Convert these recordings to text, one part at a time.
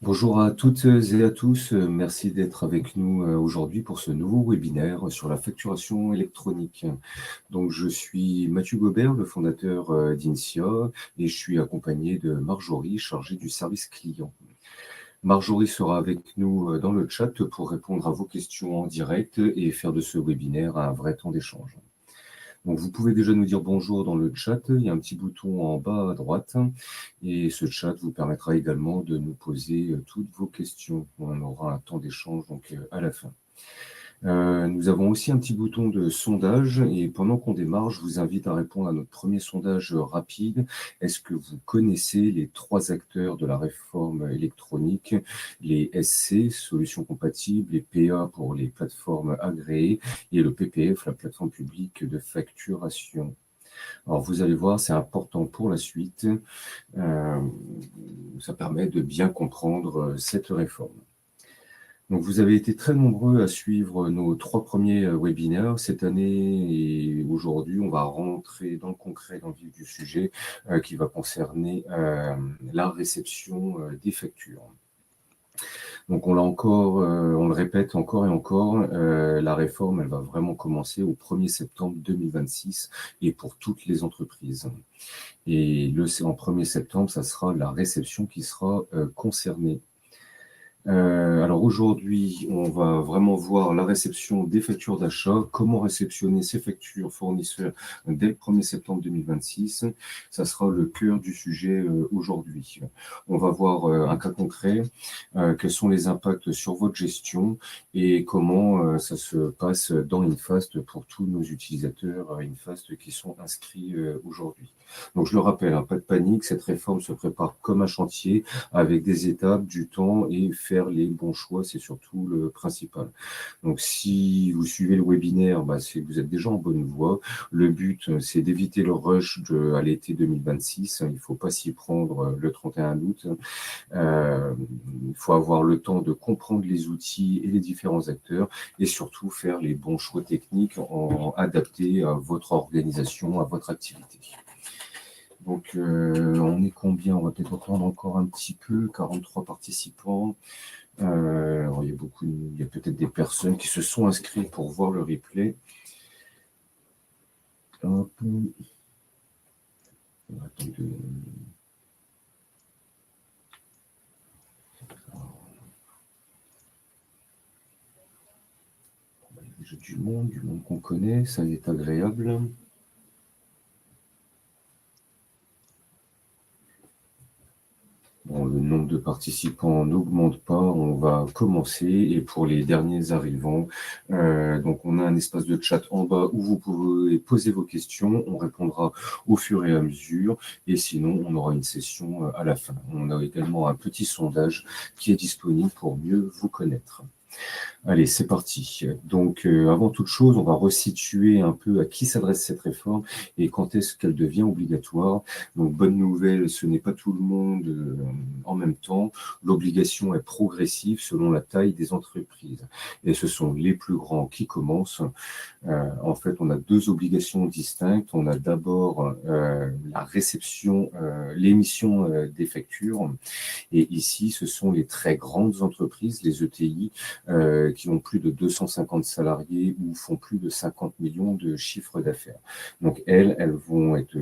Bonjour à toutes et à tous, merci d'être avec nous aujourd'hui pour ce nouveau webinaire sur la facturation électronique. Donc je suis Mathieu Gobert, le fondateur d'Insia, et je suis accompagné de Marjorie, chargée du service client. Marjorie sera avec nous dans le chat pour répondre à vos questions en direct et faire de ce webinaire un vrai temps d'échange. Donc, vous pouvez déjà nous dire bonjour dans le chat. Il y a un petit bouton en bas à droite. Et ce chat vous permettra également de nous poser toutes vos questions. On aura un temps d'échange donc à la fin. Nous avons aussi un petit bouton de sondage et pendant qu'on démarre, je vous invite à répondre à notre premier sondage rapide. Est-ce que vous connaissez les 3 acteurs de la réforme électronique, les SC, solutions compatibles, les PA pour les plateformes agréées et le PPF, la plateforme publique de facturation? Alors vous allez voir, c'est important pour la suite. Ça permet de bien comprendre cette réforme. Donc, vous avez été très nombreux à suivre nos 3 premiers webinaires cette année et aujourd'hui, on va rentrer dans le concret, dans le vif du sujet qui va concerner la réception des factures. Donc, on le répète encore et encore, la réforme, elle va vraiment commencer au 1er septembre 2026 et pour toutes les entreprises. Et en 1er septembre, ça sera la réception qui sera concernée. Alors aujourd'hui, on va vraiment voir la réception des factures d'achat, comment réceptionner ces factures fournisseurs dès le 1er septembre 2026. Ça sera le cœur du sujet aujourd'hui. On va voir un cas concret, quels sont les impacts sur votre gestion et comment ça se passe dans Infast pour tous nos utilisateurs Infast qui sont inscrits aujourd'hui. Donc je le rappelle, pas de panique, cette réforme se prépare comme un chantier avec des étapes, du temps et faire les bons choix, c'est surtout le principal. Donc si vous suivez le webinaire, c'est que vous êtes déjà en bonne voie. Le but, c'est d'éviter le rush à l'été 2026. Il ne faut pas s'y prendre le 31 août. Il faut avoir le temps de comprendre les outils et les différents acteurs et surtout faire les bons choix techniques adaptés à votre organisation, à votre activité. Donc, on est combien? On va peut-être attendre encore un petit peu, 43 participants. Alors, il y a peut-être des personnes qui se sont inscrites pour voir le replay. Hop. On va attendre J'ai du monde qu'on connaît, ça est agréable. Bon, le nombre de participants n'augmente pas, on va commencer. Et pour les derniers arrivants, donc on a un espace de chat en bas où vous pouvez poser vos questions, on répondra au fur et à mesure. Et sinon, on aura une session à la fin. On a également un petit sondage qui est disponible pour mieux vous connaître. Allez, c'est parti. Donc, avant toute chose, on va resituer un peu à qui s'adresse cette réforme et quand est-ce qu'elle devient obligatoire. Donc, bonne nouvelle, ce n'est pas tout le monde en même temps. L'obligation est progressive selon la taille des entreprises. Et ce sont les plus grands qui commencent. En fait, on a 2 obligations distinctes. On a d'abord la réception, l'émission des factures. Et ici, ce sont les très grandes entreprises, les ETI, qui ont plus de 250 salariés ou font plus de 50 millions de chiffre d'affaires. Donc, elles vont être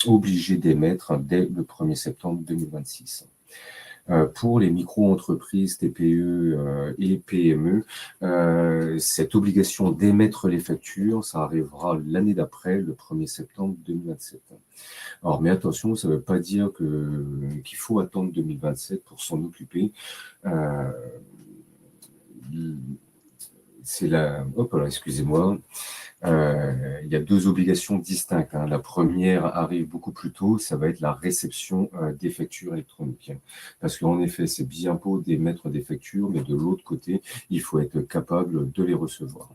obligées d'émettre dès le 1er septembre 2026. Pour les micro-entreprises, TPE et PME, cette obligation d'émettre les factures, ça arrivera l'année d'après, le 1er septembre 2027. Alors, mais attention, ça ne veut pas dire qu'il faut attendre 2027 pour s'en occuper. Excusez-moi. Il y a 2 obligations distinctes. La première arrive beaucoup plus tôt, ça va être la réception des factures électroniques. Parce qu'en effet, c'est bien beau d'émettre des factures, mais de l'autre côté, il faut être capable de les recevoir.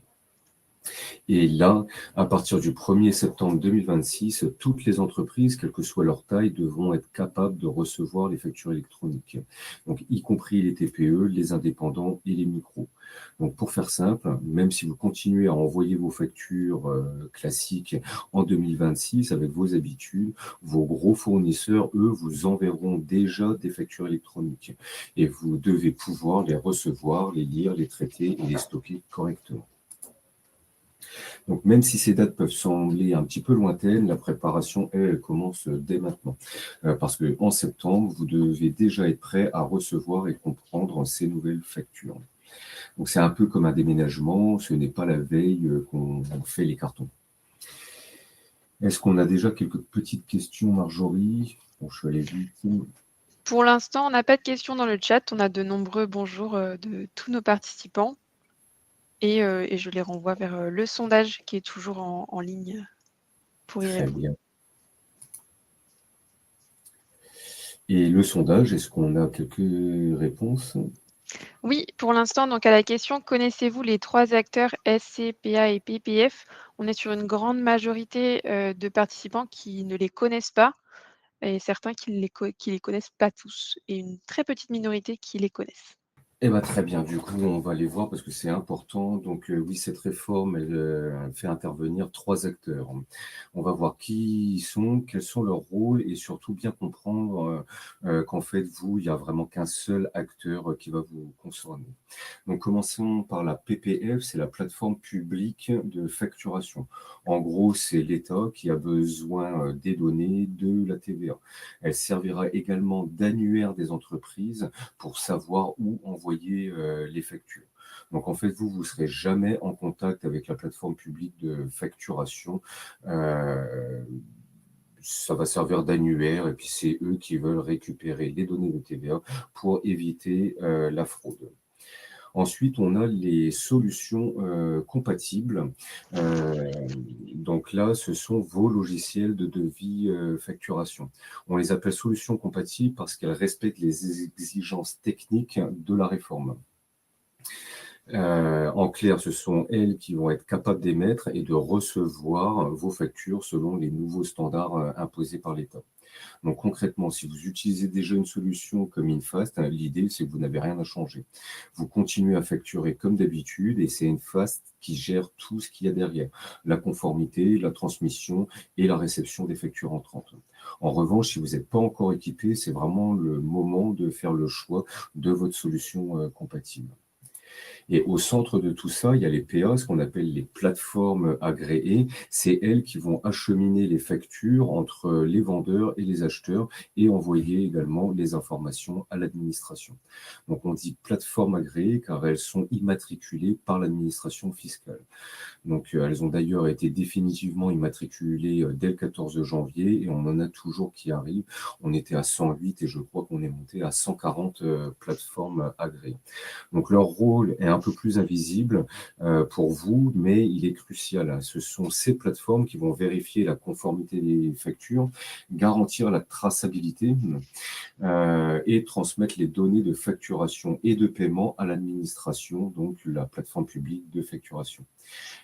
Et là, à partir du 1er septembre 2026, toutes les entreprises, quelle que soit leur taille, devront être capables de recevoir les factures électroniques. Donc, y compris les TPE, les indépendants et les micros. Donc, pour faire simple, même si vous continuez à envoyer vos factures classiques en 2026 avec vos habitudes, vos gros fournisseurs, eux, vous enverront déjà des factures électroniques. Et vous devez pouvoir les recevoir, les lire, les traiter et les stocker correctement. Donc, même si ces dates peuvent sembler un petit peu lointaines, la préparation, elle commence dès maintenant. Parce qu'en septembre, vous devez déjà être prêt à recevoir et comprendre ces nouvelles factures. Donc, c'est un peu comme un déménagement, ce n'est pas la veille qu'on fait les cartons. Est-ce qu'on a déjà quelques petites questions, Marjorie? Bon, je suis allé vite. Pour l'instant, on n'a pas de questions dans le chat. On a de nombreux bonjours de tous nos participants. Et je les renvoie vers le sondage qui est toujours en ligne pour y Très répondre. bien. Et le sondage, est-ce qu'on a quelques réponses? Oui, pour l'instant, donc à la question, connaissez-vous les 3 acteurs SC, PA et PPF? On est sur une grande majorité de participants qui ne les connaissent pas et certains qui les connaissent pas tous et une très petite minorité qui les connaissent. Eh ben, très bien, du coup, on va les voir parce que c'est important. Donc, oui, cette réforme, elle fait intervenir 3 acteurs. On va voir qui ils sont, quels sont leurs rôles et surtout bien comprendre qu'en fait, vous, il y a vraiment qu'un seul acteur qui va vous concerner. Donc, commençons par la PPF, c'est la plateforme publique de facturation. En gros, c'est l'État qui a besoin des données de la TVA. Elle servira également d'annuaire des entreprises pour savoir où envoyer les factures. Donc en fait, vous ne serez jamais en contact avec la plateforme publique de facturation. Ça va servir d'annuaire et puis c'est eux qui veulent récupérer les données de TVA pour éviter la fraude. Ensuite, on a les solutions compatibles. Donc là, ce sont vos logiciels de devis facturation. On les appelle solutions compatibles parce qu'elles respectent les exigences techniques de la réforme. En clair, ce sont elles qui vont être capables d'émettre et de recevoir vos factures selon les nouveaux standards imposés par l'État. Donc concrètement, si vous utilisez déjà une solution comme Infast, l'idée c'est que vous n'avez rien à changer. Vous continuez à facturer comme d'habitude et c'est Infast qui gère tout ce qu'il y a derrière, la conformité, la transmission et la réception des factures entrantes. En revanche, si vous n'êtes pas encore équipé, c'est vraiment le moment de faire le choix de votre solution compatible. Et au centre de tout ça, il y a les PA, ce qu'on appelle les plateformes agréées. C'est elles qui vont acheminer les factures entre les vendeurs et les acheteurs et envoyer également les informations à l'administration. Donc on dit plateformes agréées car elles sont immatriculées par l'administration fiscale. Donc elles ont d'ailleurs été définitivement immatriculées dès le 14 janvier et on en a toujours qui arrivent. On était à 108 et je crois qu'on est monté à 140 plateformes agréées. Donc leur rôle est un peu plus invisible pour vous, mais il est crucial. Ce sont ces plateformes qui vont vérifier la conformité des factures, garantir la traçabilité et transmettre les données de facturation et de paiement à l'administration, donc la plateforme publique de facturation.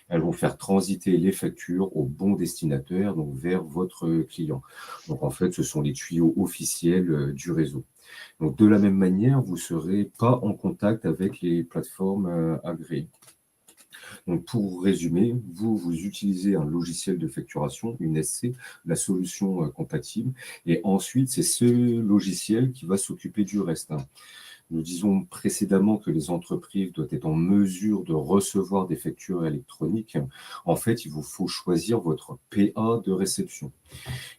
Elles vont faire transiter les factures au bon destinataire, donc vers votre client. Donc en fait, ce sont les tuyaux officiels du réseau. Donc, de la même manière, vous ne serez pas en contact avec les plateformes agréées. Donc, pour résumer, vous utilisez un logiciel de facturation, une SC, la solution compatible, et ensuite, c'est ce logiciel qui va s'occuper du reste. Nous disons précédemment que les entreprises doivent être en mesure de recevoir des factures électroniques. En fait, il vous faut choisir votre PA de réception.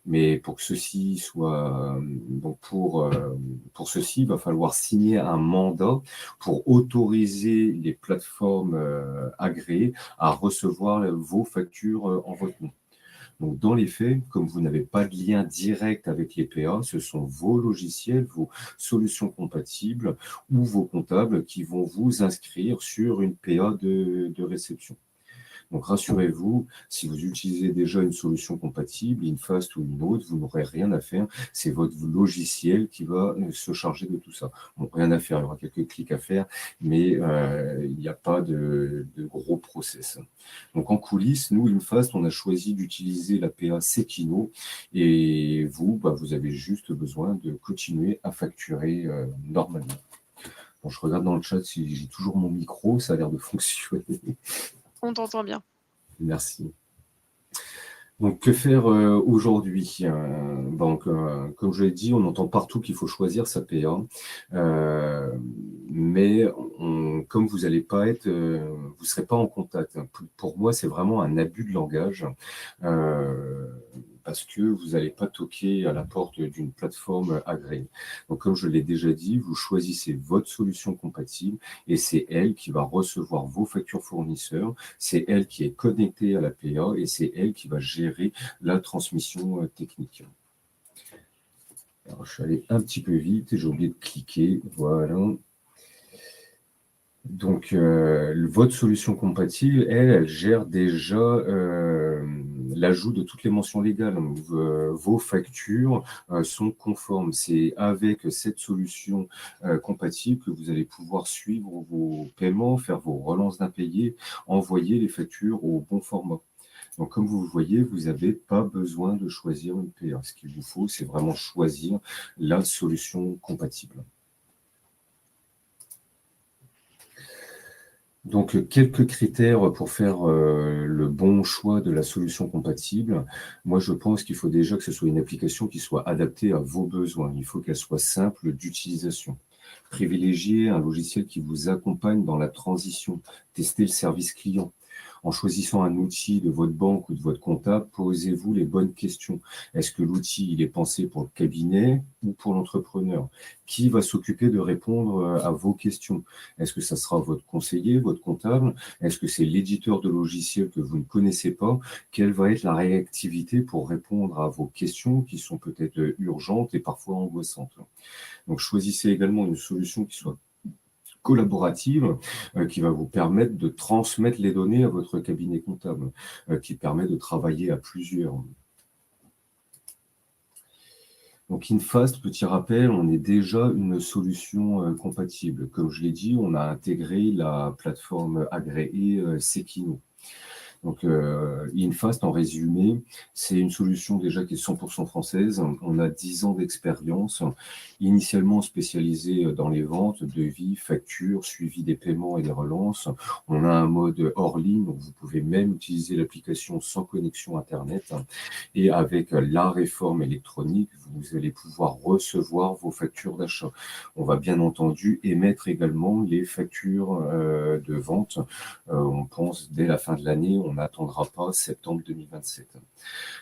Mais pour que ceci soit, donc pour ceci, il va falloir signer un mandat pour autoriser les plateformes agréées à recevoir vos factures en votre nom. Donc, dans les faits, comme vous n'avez pas de lien direct avec les PA, ce sont vos logiciels, vos solutions compatibles ou vos comptables qui vont vous inscrire sur une PA de réception. Donc rassurez-vous, si vous utilisez déjà une solution compatible, Infast ou une autre, vous n'aurez rien à faire. C'est votre logiciel qui va se charger de tout ça. Bon, rien à faire, il y aura quelques clics à faire, mais il n'y a pas de gros process. Donc en coulisses, nous, Infast, on a choisi d'utiliser l'APA Sekino et vous, vous avez juste besoin de continuer à facturer normalement. Bon, je regarde dans le chat si j'ai toujours mon micro, ça a l'air de fonctionner. On t'entend bien. Merci. Donc, que faire aujourd'hui? Donc, comme je l'ai dit, on entend partout qu'il faut choisir sa PA, mais comme vous n'allez pas être, vous serez pas en contact. Pour moi, c'est vraiment un abus de langage. Parce que vous n'allez pas toquer à la porte d'une plateforme agréée. Donc, comme je l'ai déjà dit, vous choisissez votre solution compatible et c'est elle qui va recevoir vos factures fournisseurs, c'est elle qui est connectée à la PA et c'est elle qui va gérer la transmission technique. Alors, je suis allé un petit peu vite et j'ai oublié de cliquer. Voilà. Donc, votre solution compatible, elle gère déjà l'ajout de toutes les mentions légales. Vos factures sont conformes. C'est avec cette solution compatible que vous allez pouvoir suivre vos paiements, faire vos relances d'impayés, envoyer les factures au bon format. Donc, comme vous voyez, vous n'avez pas besoin de choisir une PA. Ce qu'il vous faut, c'est vraiment choisir la solution compatible. Donc, quelques critères pour faire le bon choix de la solution compatible. Moi, je pense qu'il faut déjà que ce soit une application qui soit adaptée à vos besoins. Il faut qu'elle soit simple d'utilisation. Privilégiez un logiciel qui vous accompagne dans la transition. Testez le service client. En choisissant un outil de votre banque ou de votre comptable, posez-vous les bonnes questions. Est-ce que l'outil il est pensé pour le cabinet ou pour l'entrepreneur? Qui va s'occuper de répondre à vos questions? Est-ce que ça sera votre conseiller, votre comptable? Est-ce que c'est l'éditeur de logiciel que vous ne connaissez pas? Quelle va être la réactivité pour répondre à vos questions qui sont peut-être urgentes et parfois angoissantes? Donc, choisissez également une solution qui soit collaborative qui va vous permettre de transmettre les données à votre cabinet comptable, qui permet de travailler à plusieurs. Donc, Infast, petit rappel, on est déjà une solution compatible. Comme je l'ai dit, on a intégré la plateforme agréée Sekino. Donc, Infast, en résumé, c'est une solution déjà qui est 100% française. On a 10 ans d'expérience, initialement spécialisée dans les ventes, devis, factures, suivi des paiements et des relances. On a un mode hors ligne, donc vous pouvez même utiliser l'application sans connexion Internet. Et avec la réforme électronique, vous allez pouvoir recevoir vos factures d'achat. On va bien entendu émettre également les factures de vente. On pense dès la fin de l'année, on n'attendra pas septembre 2027.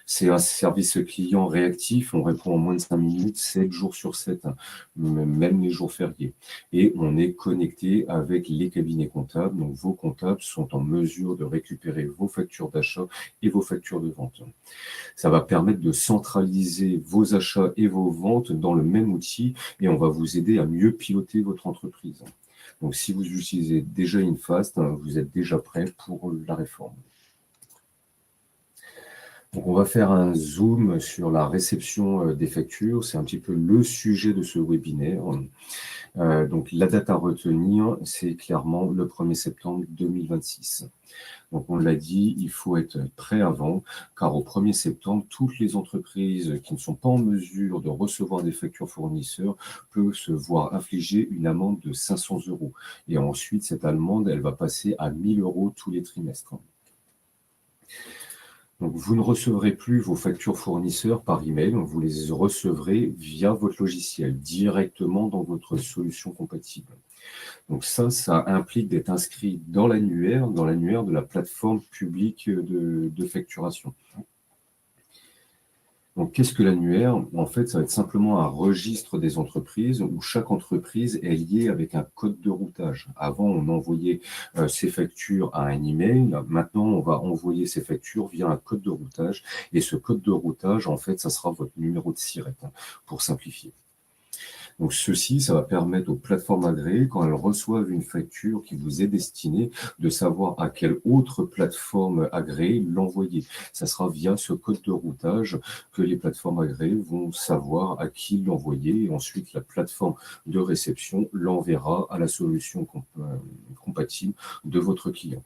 C'est un service client réactif, on répond en moins de 5 minutes, 7 jours sur 7, même les jours fériés. Et on est connecté avec les cabinets comptables, donc vos comptables sont en mesure de récupérer vos factures d'achat et vos factures de vente. Ça va permettre de centraliser vos achats et vos ventes dans le même outil et on va vous aider à mieux piloter votre entreprise. Donc, si vous utilisez déjà Infast, vous êtes déjà prêt pour la réforme. Donc, on va faire un zoom sur la réception des factures. C'est un petit peu le sujet de ce webinaire. Donc, la date à retenir, c'est clairement le 1er septembre 2026. Donc, on l'a dit, il faut être prêt avant, car au 1er septembre, toutes les entreprises qui ne sont pas en mesure de recevoir des factures fournisseurs peuvent se voir infliger une amende de 500 €. Et ensuite, cette amende, elle va passer à 1 000 € tous les trimestres. Donc, vous ne recevrez plus vos factures fournisseurs par email, vous les recevrez via votre logiciel, directement dans votre solution compatible. Donc ça implique d'être inscrit dans l'annuaire de la plateforme publique de facturation. Donc, qu'est-ce que l'annuaire? En fait, ça va être simplement un registre des entreprises où chaque entreprise est liée avec un code de routage. Avant, on envoyait ces factures à un email. Maintenant, on va envoyer ces factures via un code de routage. Et ce code de routage, en fait, ça sera votre numéro de SIRET, pour simplifier. Donc ceci, ça va permettre aux plateformes agréées, quand elles reçoivent une facture qui vous est destinée, de savoir à quelle autre plateforme agréée l'envoyer. Ça sera via ce code de routage que les plateformes agréées vont savoir à qui l'envoyer et ensuite la plateforme de réception l'enverra à la solution compatible de votre client.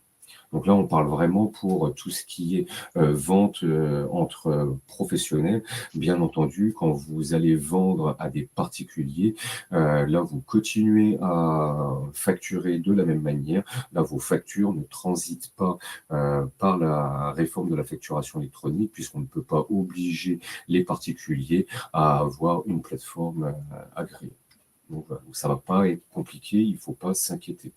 Donc là, on parle vraiment pour tout ce qui est vente entre professionnels. Bien entendu, quand vous allez vendre à des particuliers, là, vous continuez à facturer de la même manière. Là, vos factures ne transitent pas par la réforme de la facturation électronique, puisqu'on ne peut pas obliger les particuliers à avoir une plateforme agréée. Donc, voilà. Ça ne va pas être compliqué, il ne faut pas s'inquiéter.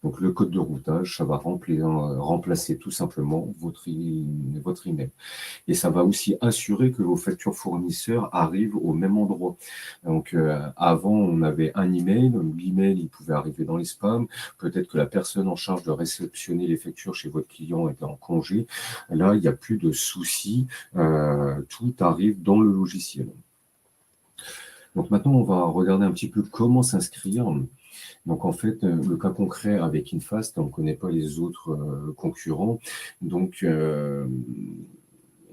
Donc, le code de routage, ça va remplacer tout simplement votre email. Et ça va aussi assurer que vos factures fournisseurs arrivent au même endroit. Donc, avant, on avait un email. L'email, il pouvait arriver dans les spams. Peut-être que la personne en charge de réceptionner les factures chez votre client était en congé. Là, il n'y a plus de soucis. Tout arrive dans le logiciel. Donc, maintenant, on va regarder un petit peu comment s'inscrire. Donc en fait, le cas concret avec Infast, on ne connaît pas les autres concurrents. Donc,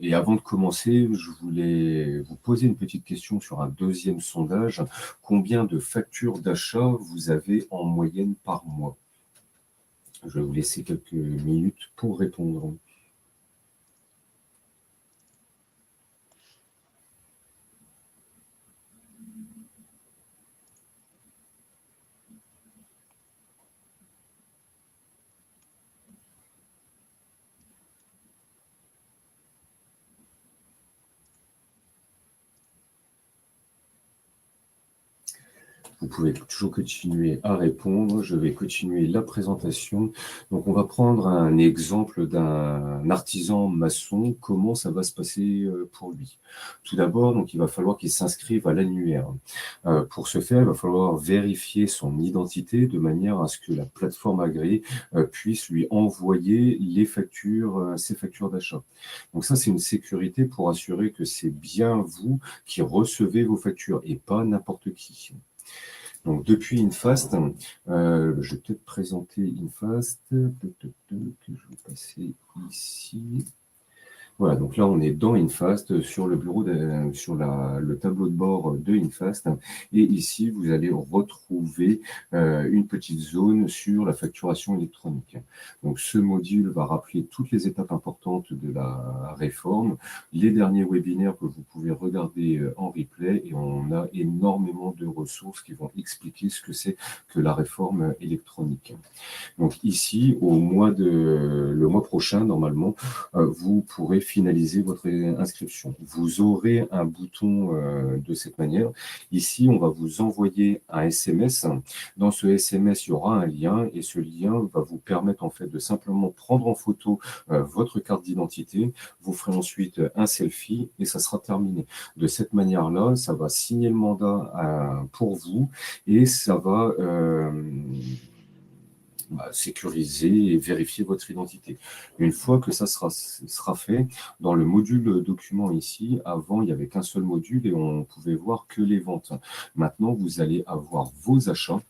et avant de commencer, je voulais vous poser une petite question sur un deuxième sondage. Combien de factures d'achat vous avez en moyenne par mois? Je vais vous laisser quelques minutes pour répondre. Vous pouvez toujours continuer à répondre. Je vais continuer la présentation. Donc, on va prendre un exemple d'un artisan maçon. Comment ça va se passer pour lui? Tout d'abord, donc, il va falloir qu'il s'inscrive à l'annuaire. Pour ce faire, il va falloir vérifier son identité de manière à ce que la plateforme agréée puisse lui envoyer les factures, ses factures d'achat. Donc, ça, c'est une sécurité pour assurer que c'est bien vous qui recevez vos factures et pas n'importe qui. Donc, depuis Infast, je vais peut-être présenter Infast. Je vais passer ici. Voilà, donc là, on est dans Infast, sur le bureau, sur le tableau de bord de Infast. Et ici, vous allez retrouver une petite zone sur la facturation électronique. Donc, ce module va rappeler toutes les étapes importantes de la réforme, les derniers webinaires que vous pouvez regarder en replay. Et on a énormément de ressources qui vont expliquer ce que c'est que la réforme électronique. Donc ici, le mois prochain, normalement, vous pourrez finaliser votre inscription. Vous aurez un bouton de cette manière. Ici, on va vous envoyer un SMS. Dans ce SMS, il y aura un lien et ce lien va vous permettre en fait de simplement prendre en photo votre carte d'identité. Vous ferez ensuite un selfie et ça sera terminé. De cette manière-là, ça va signer le mandat pour vous et ça va sécuriser et vérifier votre identité. Une fois que ça sera fait, dans le module document ici, avant, il n'y avait qu'un seul module et on pouvait voir que les ventes. Maintenant, vous allez avoir vos achats.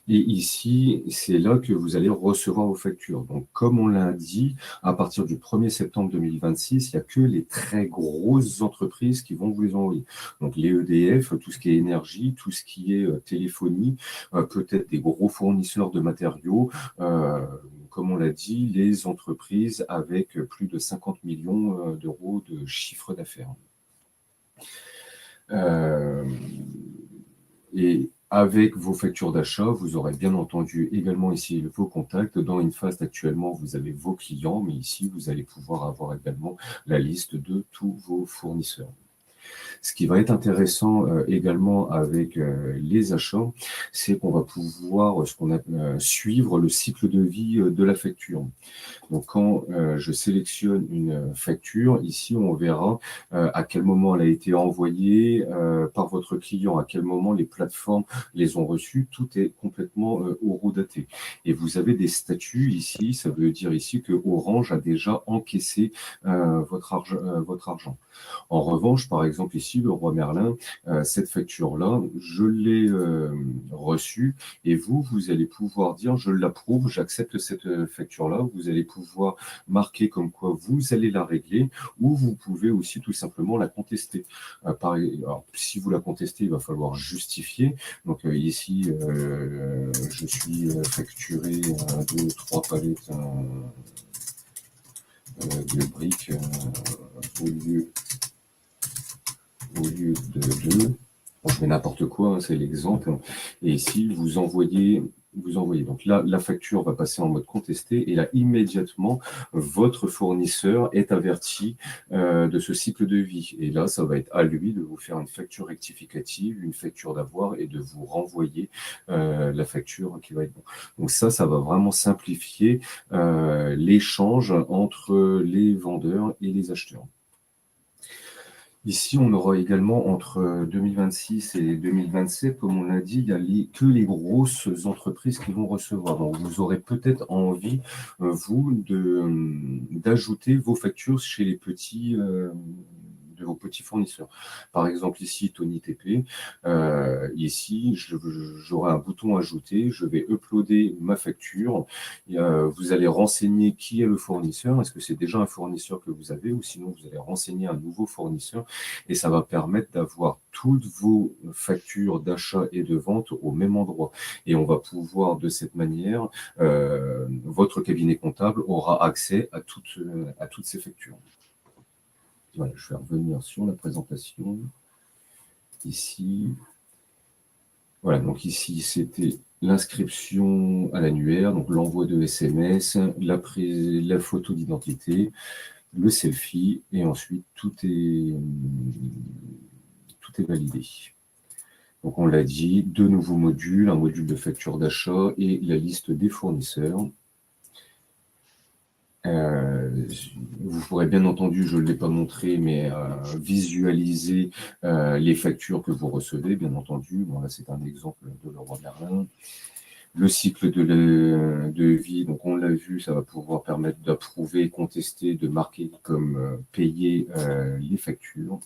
Et ici, c'est là que vous allez recevoir vos factures. Donc, comme on l'a dit, à partir du 1er septembre 2026, il n'y a que les très grosses entreprises qui vont vous les envoyer. Donc, les EDF, tout ce qui est énergie, tout ce qui est téléphonie, peut-être des gros fournisseurs de matériaux, comme on l'a dit, les entreprises avec plus de 50 millions d'euros de chiffre d'affaires. Et avec vos factures d'achat, vous aurez bien entendu également ici vos contacts. Dans Infast, actuellement, vous avez vos clients, mais ici, vous allez pouvoir avoir également la liste de tous vos fournisseurs. Ce qui va être intéressant également avec les achats, c'est qu'on va pouvoir suivre le cycle de vie de la facture. Donc, quand je sélectionne une facture, ici, on verra à quel moment elle a été envoyée par votre client, à quel moment les plateformes les ont reçues. Tout est complètement horodaté. Et vous avez des statuts ici, ça veut dire ici que Orange a déjà encaissé votre argent. En revanche, par exemple, ici, ici, le roi Merlin, cette facture-là, je l'ai reçue et vous allez pouvoir dire, je l'approuve, j'accepte cette facture-là. Vous allez pouvoir marquer comme quoi vous allez la régler ou vous pouvez aussi tout simplement la contester. Alors, si vous la contestez, il va falloir justifier. Donc ici, je suis facturé 2, 3 palettes de briques au lieu de 2. Bon, je fais n'importe quoi, hein, c'est l'exemple. Et ici, vous envoyez. Donc là, la facture va passer en mode contesté et là, immédiatement, votre fournisseur est averti de ce cycle de vie. Et là, ça va être à lui de vous faire une facture rectificative, une facture d'avoir et de vous renvoyer la facture qui va être bon. Donc ça va vraiment simplifier l'échange entre les vendeurs et les acheteurs. Ici, on aura également entre 2026 et 2027, comme on l'a dit, il n'y a que les grosses entreprises qui vont recevoir. Donc, vous aurez peut-être envie, vous, d'ajouter vos factures chez les petits, de vos petits fournisseurs. Par exemple, ici, Tony TP, ici, j'aurai un bouton ajouter, je vais uploader ma facture. Vous allez renseigner qui est le fournisseur. Est-ce que c'est déjà un fournisseur que vous avez ou sinon vous allez renseigner un nouveau fournisseur et ça va permettre d'avoir toutes vos factures d'achat et de vente au même endroit. Et on va pouvoir de cette manière, votre cabinet comptable aura accès à toutes ces factures. Voilà, je vais revenir sur la présentation. Ici, voilà, donc ici, c'était l'inscription à l'annuaire, donc l'envoi de SMS, la photo d'identité, le selfie, et ensuite tout est validé. Donc on l'a dit, 2 nouveaux modules, un module de facture d'achat et la liste des fournisseurs. Vous pourrez bien entendu, je ne l'ai pas montré, mais visualiser les factures que vous recevez, bien entendu. Bon, là, c'est un exemple de Leroy Merlin. Le cycle de vie, donc on l'a vu, ça va pouvoir permettre d'approuver, contester, de marquer comme payer les factures.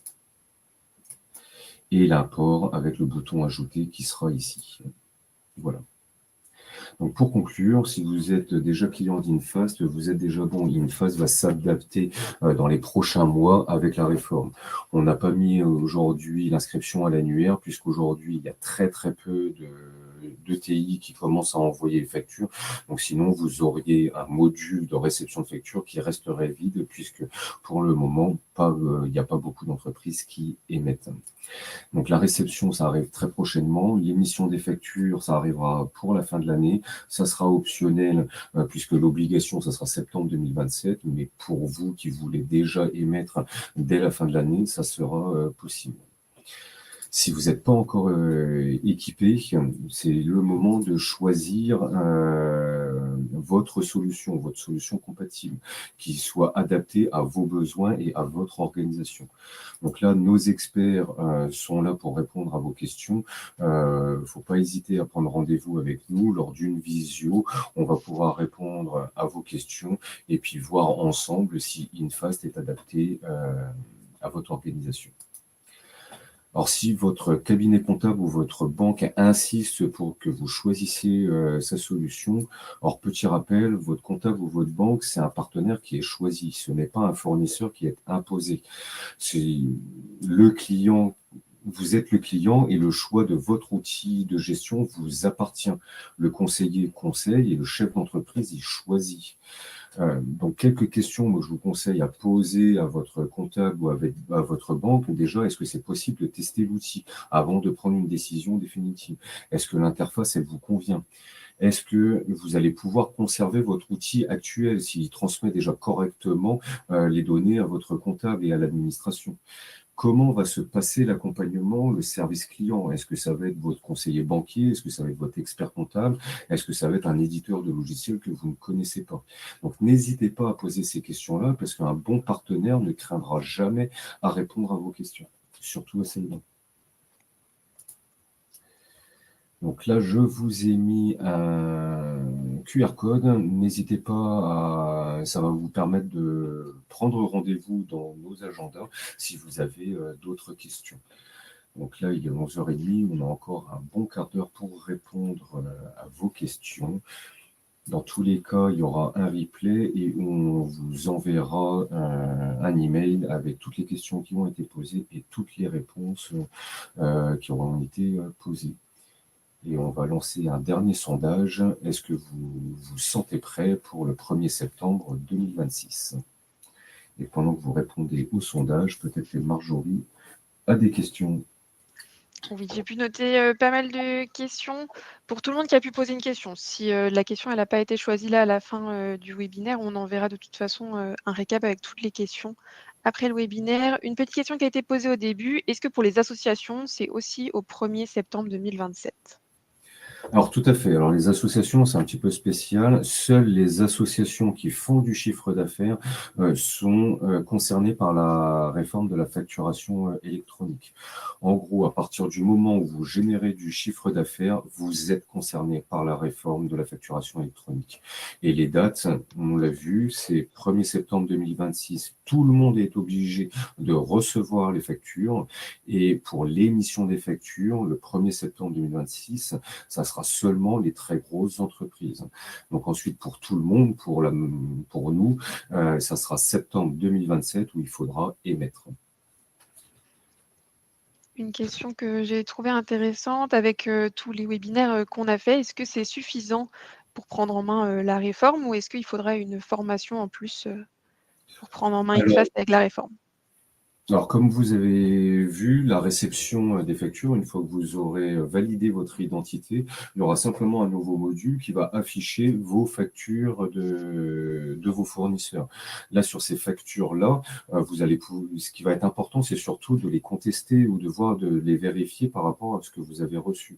Et l'import avec le bouton ajouter qui sera ici. Voilà. Donc pour conclure, si vous êtes déjà client d'Infast, vous êtes déjà bon. Infast va s'adapter dans les prochains mois avec la réforme. On n'a pas mis aujourd'hui l'inscription à l'annuaire puisqu'aujourd'hui, il y a très très peu d'ETI qui commencent à envoyer les factures. Donc sinon, vous auriez un module de réception de factures qui resterait vide puisque pour le moment, il n'y a pas beaucoup d'entreprises qui émettent. Donc la réception, ça arrive très prochainement. L'émission des factures, ça arrivera pour la fin de l'année. Ça sera optionnel puisque l'obligation, ça sera septembre 2027. Mais pour vous qui voulez déjà émettre dès la fin de l'année, ça sera possible. Si vous n'êtes pas encore équipé, c'est le moment de choisir votre solution compatible, qui soit adaptée à vos besoins et à votre organisation. Donc là, nos experts sont là pour répondre à vos questions. Il ne faut pas hésiter à prendre rendez-vous avec nous lors d'une visio. On va pouvoir répondre à vos questions et puis voir ensemble si Infast est adapté à votre organisation. Alors, si votre cabinet comptable ou votre banque insiste pour que vous choisissiez sa solution, alors petit rappel, votre comptable ou votre banque, c'est un partenaire qui est choisi. Ce n'est pas un fournisseur qui est imposé. C'est le client. Vous êtes le client et le choix de votre outil de gestion vous appartient. Le conseiller conseille et le chef d'entreprise, il choisit. Donc, quelques questions, moi, je vous conseille à poser à votre comptable ou à votre banque. Déjà, est-ce que c'est possible de tester l'outil avant de prendre une décision définitive? Est-ce que l'interface, elle vous convient? Est-ce que vous allez pouvoir conserver votre outil actuel s'il transmet déjà correctement les données à votre comptable et à l'administration? Comment va se passer l'accompagnement, le service client? Est-ce que ça va être votre conseiller banquier? Est-ce que ça va être votre expert comptable? Est-ce que ça va être un éditeur de logiciels que vous ne connaissez pas? Donc, n'hésitez pas à poser ces questions-là parce qu'un bon partenaire ne craindra jamais à répondre à vos questions, surtout à celles-là. Donc là, je vous ai mis QR code. N'hésitez pas ça va vous permettre de prendre rendez-vous dans nos agendas si vous avez d'autres questions. Donc là, il est 11h30, on a encore un bon quart d'heure pour répondre à vos questions. Dans tous les cas, il y aura un replay et on vous enverra un email avec toutes les questions qui ont été posées et toutes les réponses qui auront été posées. Et on va lancer un dernier sondage. Est-ce que vous vous sentez prêt pour le 1er septembre 2026? Et pendant que vous répondez au sondage, peut-être que Marjorie a des questions. Oui, j'ai pu noter pas mal de questions pour tout le monde qui a pu poser une question. Si la question n'a pas été choisie là à la fin du webinaire, on enverra de toute façon un récap avec toutes les questions après le webinaire. Une petite question qui a été posée au début, est-ce que pour les associations, c'est aussi au 1er septembre 2027? Alors tout à fait. Alors les associations, c'est un petit peu spécial. Seules les associations qui font du chiffre d'affaires sont concernées par la réforme de la facturation électronique. En gros, à partir du moment où vous générez du chiffre d'affaires, vous êtes concerné par la réforme de la facturation électronique. Et les dates, on l'a vu, c'est 1er septembre 2026. Tout le monde est obligé de recevoir les factures. Et pour l'émission des factures, le 1er septembre 2026, ça sera seulement les très grosses entreprises. Donc ensuite, pour tout le monde, pour nous, ça sera septembre 2027 où il faudra émettre. Une question que j'ai trouvée intéressante avec tous les webinaires qu'on a fait, est-ce que c'est suffisant pour prendre en main la réforme ou est-ce qu'il faudra une formation en plus pour prendre en main Alors, InFast avec la réforme? Alors, comme vous avez vu, la réception des factures, une fois que vous aurez validé votre identité, il y aura simplement un nouveau module qui va afficher vos factures de vos fournisseurs. Là, sur ces factures-là, ce qui va être important, c'est surtout de les contester ou de les vérifier par rapport à ce que vous avez reçu.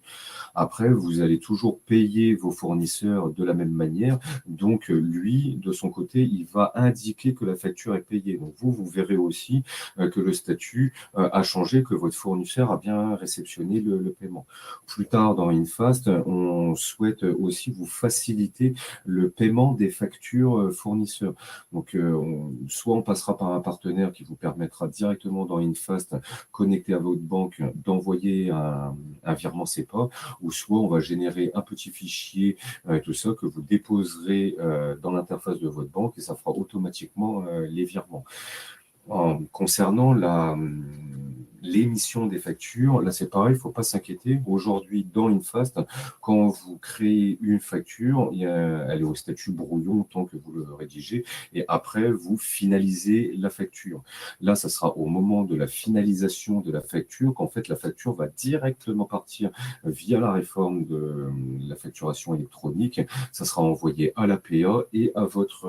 Après, vous allez toujours payer vos fournisseurs de la même manière. Donc, lui, de son côté, il va indiquer que la facture est payée. Donc, vous verrez aussi que le statut a changé, que votre fournisseur a bien réceptionné le paiement. Plus tard, dans InFast, on souhaite aussi vous faciliter le paiement des factures fournisseurs. Donc, soit on passera par un partenaire qui vous permettra directement dans InFast, connecté à votre banque, d'envoyer un virement SEPA, ou soit on va générer un petit fichier, tout ça, que vous déposerez dans l'interface de votre banque et ça fera automatiquement les virements. Concernant l'émission des factures, là c'est pareil, il ne faut pas s'inquiéter. Aujourd'hui, dans InFast, quand vous créez une facture, elle est au statut brouillon tant que vous le rédigez, et après, vous finalisez la facture. Là, ça sera au moment de la finalisation de la facture qu'en fait, la facture va directement partir via la réforme de la facturation électronique. Ça sera envoyé à l'APA et à votre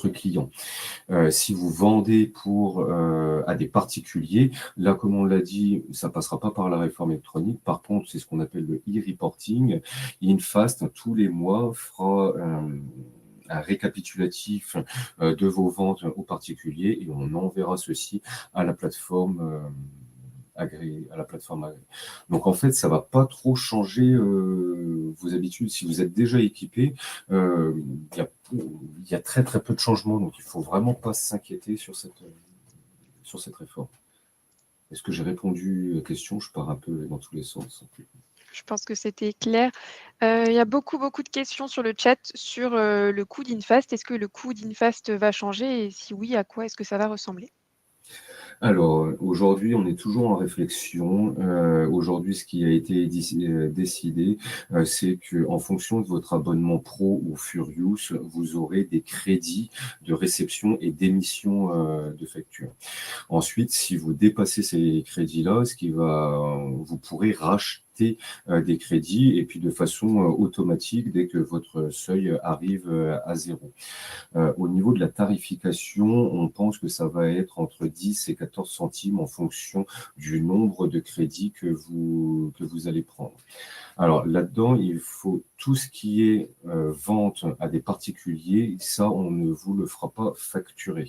client. Si vous vendez à des particuliers, là, comme on l'a dit, ça ne passera pas par la réforme électronique. Par contre, c'est ce qu'on appelle le e-reporting. InFast, tous les mois, fera un récapitulatif de vos ventes aux particuliers et on enverra ceci à la plateforme agréée. Donc en fait, ça ne va pas trop changer vos habitudes. Si vous êtes déjà équipé, il y a très très peu de changements, donc il ne faut vraiment pas s'inquiéter sur cette réforme. Est-ce que j'ai répondu à la question? Je pars un peu dans tous les sens. Je pense que c'était clair. Il y a beaucoup de questions sur le chat sur le coût d'InFast. Est-ce que le coût d'InFast va changer et si oui, à quoi est-ce que ça va ressembler? Alors, aujourd'hui, on est toujours en réflexion. Aujourd'hui, ce qui a été décidé, c'est qu'en fonction de votre abonnement Pro ou Furious, vous aurez des crédits de réception et d'émission de facture. Ensuite, si vous dépassez ces crédits-là, vous pourrez racheter des crédits et puis de façon automatique dès que votre seuil arrive à zéro. Au niveau de la tarification, on pense que ça va être entre 10 et 14 centimes en fonction du nombre de crédits que vous allez prendre. Alors là-dedans, il faut tout ce qui est vente à des particuliers, ça, on ne vous le fera pas facturer.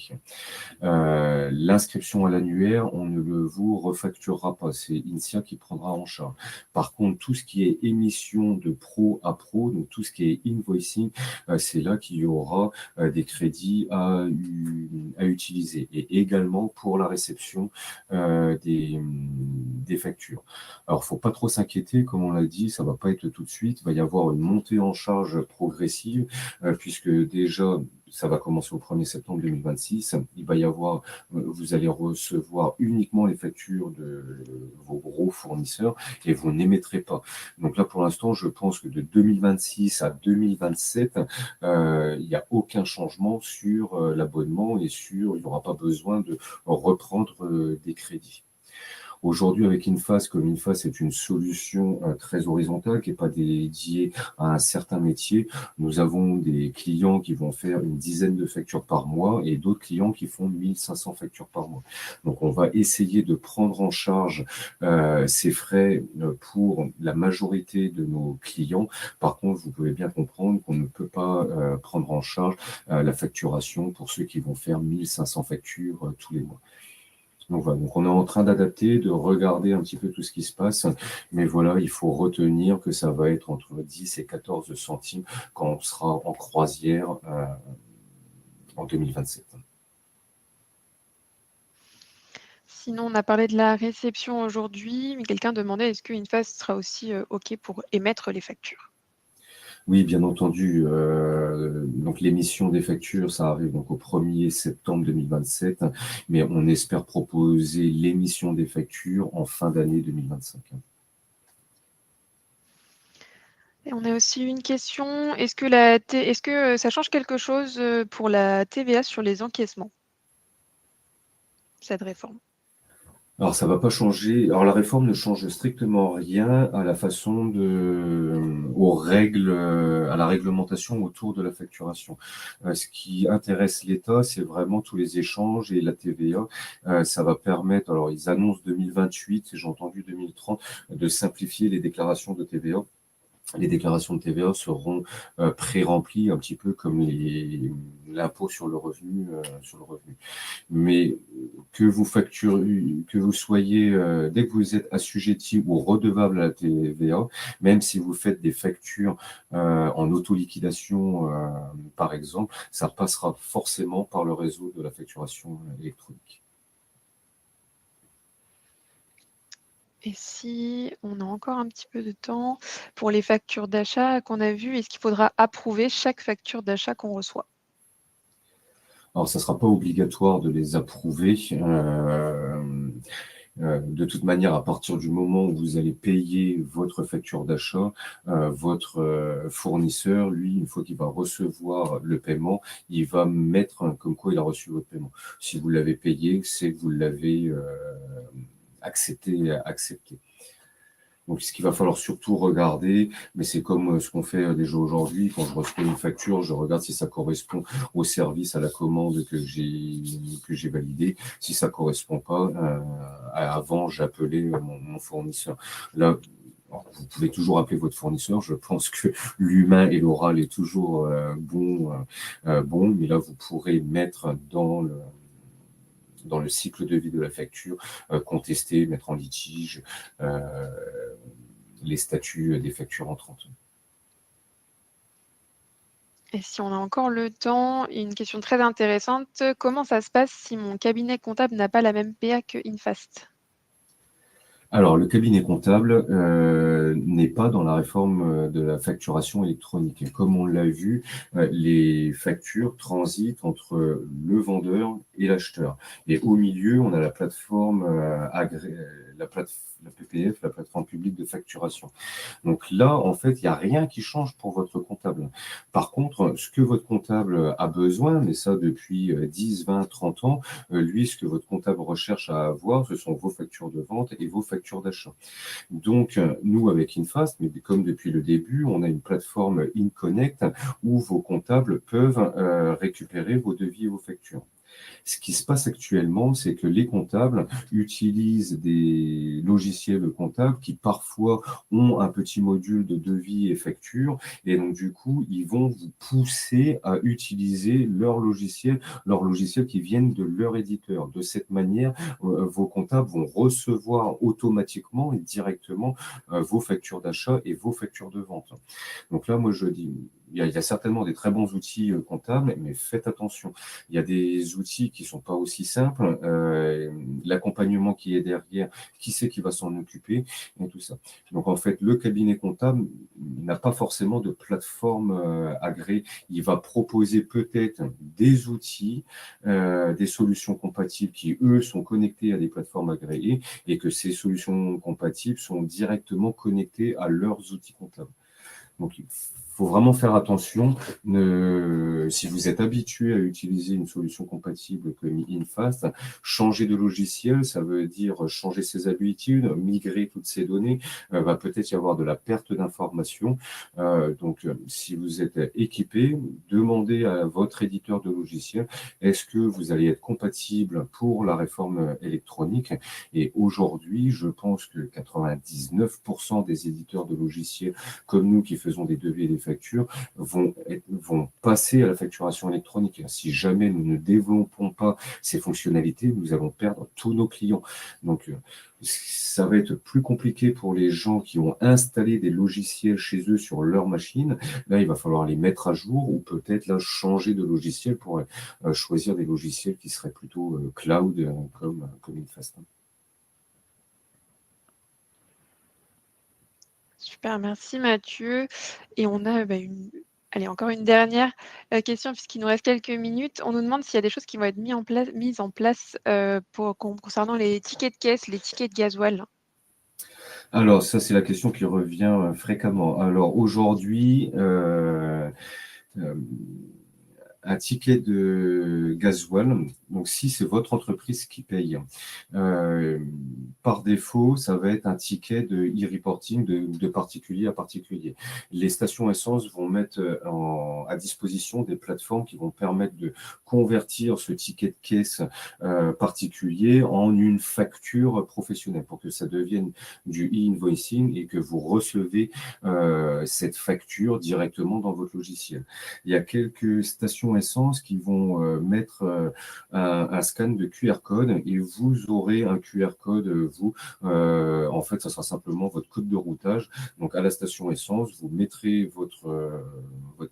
L'inscription à l'annuaire, on ne vous refacturera pas. C'est INSIA qui prendra en charge. Par contre, tout ce qui est émission de pro à pro, donc tout ce qui est invoicing, c'est là qu'il y aura des crédits à utiliser. Et également pour la réception des factures. Alors, il ne faut pas trop s'inquiéter, comme on l'a dit, ça ne va pas être tout de suite. Il va y avoir une montée en charge progressive, puisque déjà, ça va commencer au 1er septembre 2026. Il va y avoir, vous allez recevoir uniquement les factures de vos gros fournisseurs et vous n'émettrez pas. Donc là, pour l'instant, je pense que de 2026 à 2027, il n'y a aucun changement sur l'abonnement et il n'y aura pas besoin de reprendre des crédits. Aujourd'hui, avec Infast, comme Infast est une solution très horizontale qui n'est pas dédiée à un certain métier, nous avons des clients qui vont faire une dizaine de factures par mois et d'autres clients qui font 1500 factures par mois. Donc, on va essayer de prendre en charge ces frais pour la majorité de nos clients. Par contre, vous pouvez bien comprendre qu'on ne peut pas prendre en charge la facturation pour ceux qui vont faire 1500 factures tous les mois. Donc voilà, donc on est en train d'adapter, de regarder un petit peu tout ce qui se passe, mais voilà, il faut retenir que ça va être entre 10 et 14 centimes quand on sera en croisière en 2027. Sinon, on a parlé de la réception aujourd'hui, mais quelqu'un demandait est-ce que Infast sera aussi OK pour émettre les factures? Oui, bien entendu. Donc l'émission des factures, ça arrive donc au 1er septembre 2027, mais on espère proposer l'émission des factures en fin d'année 2025. Et on a aussi une question, est-ce que ça change quelque chose pour la TVA sur les encaissements, cette réforme? Alors, ça ne va pas changer. Alors, la réforme ne change strictement rien à la façon aux règles, à la réglementation autour de la facturation. Ce qui intéresse l'État, c'est vraiment tous les échanges et la TVA. Ça va permettre, alors ils annoncent 2028, et j'ai entendu 2030, de simplifier les déclarations de TVA. Les déclarations de TVA seront pré-remplies un petit peu comme l'impôt sur le revenu, Mais que vous soyez, dès que vous êtes assujetti ou redevable à la TVA, même si vous faites des factures en auto-liquidation, par exemple, ça passera forcément par le réseau de la facturation électronique. Et si on a encore un petit peu de temps, pour les factures d'achat qu'on a vues, est-ce qu'il faudra approuver chaque facture d'achat qu'on reçoit? Alors, ça ne sera pas obligatoire de les approuver. De toute manière, à partir du moment où vous allez payer votre facture d'achat, votre fournisseur, lui, une fois qu'il va recevoir le paiement, il va mettre comme quoi il a reçu votre paiement. Si vous l'avez payé, c'est que vous l'avez accepté. Donc, ce qu'il va falloir surtout regarder, mais c'est comme ce qu'on fait déjà aujourd'hui, quand je reçois une facture, je regarde si ça correspond au service, à la commande que j'ai validée. Si ça correspond pas, avant, j'appelais mon fournisseur. Là, vous pouvez toujours appeler votre fournisseur. Je pense que l'humain et l'oral est toujours bon, mais là, vous pourrez mettre dans le cycle de vie de la facture, contester, mettre en litige les statuts des factures entrantes. Et si on a encore le temps, une question très intéressante, comment ça se passe si mon cabinet comptable n'a pas la même PA que Infast? Alors, le cabinet comptable n'est pas dans la réforme de la facturation électronique. Comme on l'a vu, les factures transitent entre le vendeur et l'acheteur. Et au milieu, on a la plateforme la PPF, la plateforme publique de facturation. Donc là, en fait, il n'y a rien qui change pour votre comptable. Par contre, ce que votre comptable a besoin, mais ça depuis 10, 20, 30 ans, lui, ce que votre comptable recherche à avoir, ce sont vos factures de vente et vos factures d'achat. Donc, nous, avec Infast, mais comme depuis le début, on a une plateforme InConnect où vos comptables peuvent récupérer vos devis et vos factures. Ce qui se passe actuellement, c'est que les comptables utilisent des logiciels comptables qui parfois ont un petit module de devis et facture, et donc du coup, ils vont vous pousser à utiliser leurs logiciels qui viennent de leur éditeur. De cette manière, vos comptables vont recevoir automatiquement et directement vos factures d'achat et vos factures de vente. Donc là, moi, je dis, il y a certainement des très bons outils comptables, mais faites attention. Il y a des outils qui sont pas aussi simples. L'accompagnement qui est derrière, qui c'est qui va s'en occuper et tout ça. Donc en fait, le cabinet comptable n'a pas forcément de plateforme agréée. Il va proposer peut-être des outils, des solutions compatibles qui, eux, sont connectés à des plateformes agréées et que ces solutions compatibles sont directement connectées à leurs outils comptables. Donc, il faut vraiment faire attention. Si vous êtes habitué à utiliser une solution compatible comme Infast, changer de logiciel, ça veut dire changer ses habitudes, migrer toutes ces données, va peut-être y avoir de la perte d'informations. Donc, si vous êtes équipé, demandez à votre éditeur de logiciel, est-ce que vous allez être compatible pour la réforme électronique? Et aujourd'hui, je pense que 99% des éditeurs de logiciels comme nous qui faisons des devis et des factures, vont passer à la facturation électronique. Si jamais nous ne développons pas ces fonctionnalités, nous allons perdre tous nos clients. Donc, ça va être plus compliqué pour les gens qui ont installé des logiciels chez eux sur leur machine. Là, il va falloir les mettre à jour ou peut-être là changer de logiciel pour choisir des logiciels qui seraient plutôt cloud comme Infast. Super, merci Mathieu. Et on a encore une dernière question puisqu'il nous reste quelques minutes. On nous demande s'il y a des choses qui vont être mises en place concernant les tickets de caisse, les tickets de gasoil. Alors, ça, c'est la question qui revient fréquemment. Alors, aujourd'hui, euh, un ticket de gasoil, donc si c'est votre entreprise qui paye, par défaut, ça va être un ticket de e-reporting de particulier à particulier. Les stations essence vont mettre à disposition des plateformes qui vont permettre de convertir ce ticket de caisse particulier en une facture professionnelle pour que ça devienne du e-invoicing et que vous recevez cette facture directement dans votre logiciel. Il y a quelques stations essence qui vont mettre un scan de QR code et vous aurez un QR code, vous. En fait, ça sera simplement votre code de routage. Donc, à la station essence, vous mettrez votre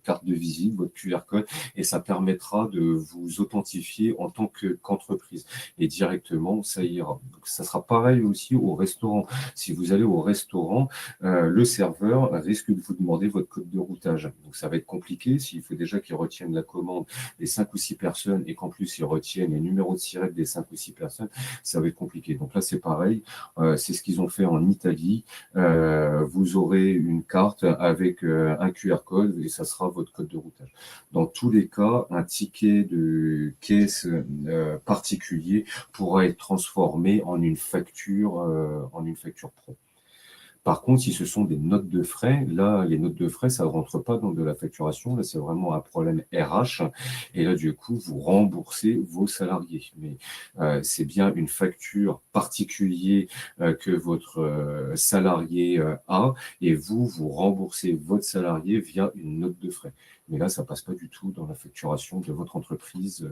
carte de visite, votre QR code, et ça permettra de vous authentifier en tant qu'entreprise. Et directement, ça ira. Donc, ça sera pareil aussi au restaurant. Si vous allez au restaurant, le serveur risque de vous demander votre code de routage. Donc, ça va être compliqué s'il faut déjà qu'il retienne la commande des 5 ou 6 personnes et qu'en plus ils retiennent les numéros de SIRET des 5 ou 6 personnes, ça va être compliqué. Donc là, c'est pareil. C'est ce qu'ils ont fait en Italie. Vous aurez une carte avec un QR code et ça sera votre code de routage. Dans tous les cas, un ticket de caisse particulier pourra être transformé en une facture pro. Par contre, si ce sont des notes de frais, là, les notes de frais, ça ne rentre pas dans de la facturation. Là, c'est vraiment un problème RH. Et là, du coup, vous remboursez vos salariés. Mais c'est bien une facture particulière que votre salarié a. Et vous remboursez votre salarié via une note de frais. Mais là, ça ne passe pas du tout dans la facturation de votre entreprise.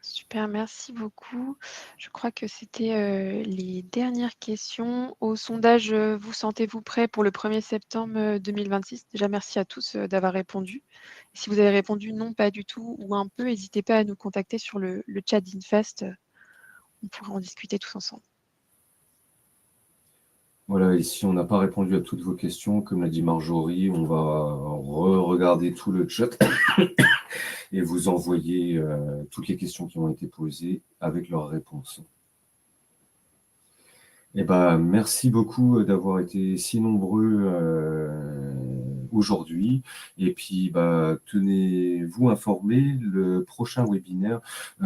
Super, merci beaucoup. Je crois que c'était les dernières questions. Au sondage, vous sentez-vous prêt pour le 1er septembre 2026? Déjà, merci à tous d'avoir répondu. Si vous avez répondu non, pas du tout, ou un peu, n'hésitez pas à nous contacter sur le chat d'Infast. On pourra en discuter tous ensemble. Voilà, et si on n'a pas répondu à toutes vos questions, comme l'a dit Marjorie, on va regarder tout le chat et vous envoyer toutes les questions qui ont été posées avec leurs réponses. Eh ben, merci beaucoup d'avoir été si nombreux aujourd'hui. Et puis, tenez-vous informés, le prochain webinaire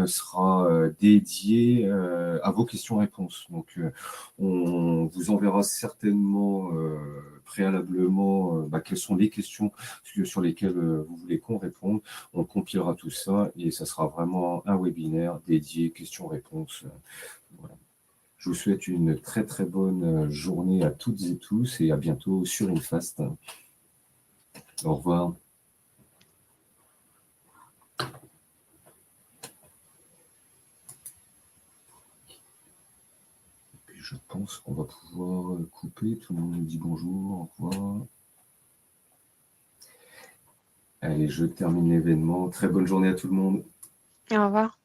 sera dédié à vos questions-réponses. Donc, on vous enverra certainement préalablement quelles sont les questions sur lesquelles vous voulez qu'on réponde. On compilera tout ça et ça sera vraiment un webinaire dédié questions-réponses. Voilà. Je vous souhaite une très très bonne journée à toutes et tous et à bientôt sur Infast. Au revoir. Et puis je pense qu'on va pouvoir couper. Tout le monde nous dit bonjour, au revoir. Allez, je termine l'événement. Très bonne journée à tout le monde. Au revoir.